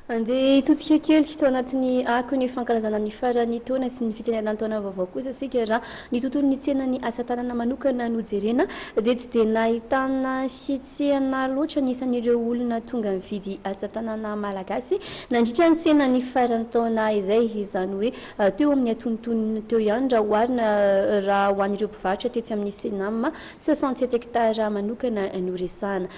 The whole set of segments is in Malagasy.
Andeha totika kely tao anatin'ny ako ny fankalazana ny farany taona sy ny fitsenana taona vaovao kosa sika raha ny tontolon'ny tsenany asa tanana manokana nojerena dia tsy dia nahitana fihetsehana loatra nisan'ireo olona tonga mividy asa tanana malagasy nandritra ny tsenany farany taona izay izany hoe teo amin'ny atonontonony teo ihany raha oharina raha ho an'ireo mpivarotra tetsy amin'ny senama 67 hectara manokana no resahana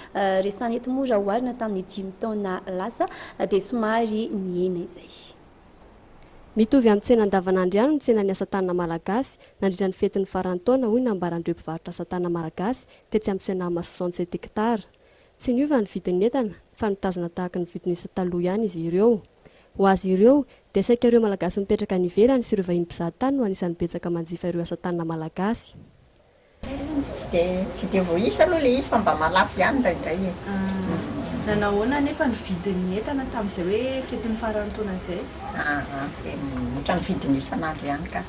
resahana eto moa raha oharina tamin'ny 5 taona lasa dia somary niena izay. Mitovy amin'ny tsena andavanandro ihany ny tsenan'ny asa tanana malagasy nandritra ny fetin'ny farany taona hoy nambaran'ireo mpivarotra asa tanana malagasy tetsy amin'ny senama 67 hectara. Tsy niova ny vidin'ny entana fa mitazona tahaka ny vidiny isa taloha ihany izy ireo. Ho azy ireo dia saika ireo malagasy mipetraka any ivelany sy ireo vahiny mpizahatany no anisan'ny betsaka manjifa ireo asa tanana malagasy. Tsy dia voaisa aloha ilay izy fa mba malafo ihany indraindray e. Raha nahoana nefa ny vidin'ny entana tamin'izay hoe fetin'ny farany taona izay? Ohatra ny vidiny isan'andro ihany ka.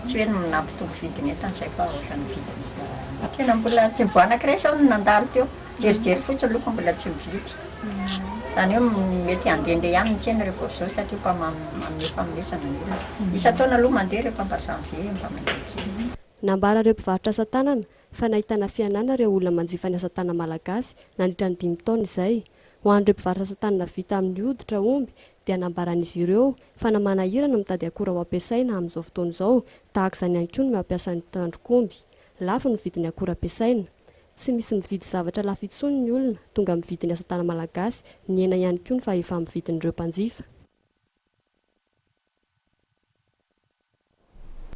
Tsy hoe nampitombo vidiny entana izay fa ohatra ny vidiny isan'andro. Tena mbola tsy voa anankiray sao no nandalo teo. Jerijery fotsiny aloha fa mbola tsy mividy. Izany hoe mety handehandeha ihany ny tsena rehefa izao satria mba manome fanomesana ny olona. Isa taona aloha mandeha rehefa mba janvier mba mandeha kely. Nambara ireo mpivarotra asa tanana fa nahitana fianana ireo olona manjifa ny asa tanana malagasy nandritra ny 5 taona izay. Ho an'ireo mpivarotra asa tanana vita amin'ny hoditra omby dia nambaran'izy ireo fa namanahirana mitady akora ho ampiasaina amin'izao fotoana izao tahaka izany ihany koa no mampiasa ny tandrok'omby. Lafo ny vidin'ny akora ampiasaina. Tsy misy mividy zavatra lafo intsony ny olona tonga mividy ny asa tanana malagasy, ny hena ihany koa fa efa mividin'ireo mpanjifa.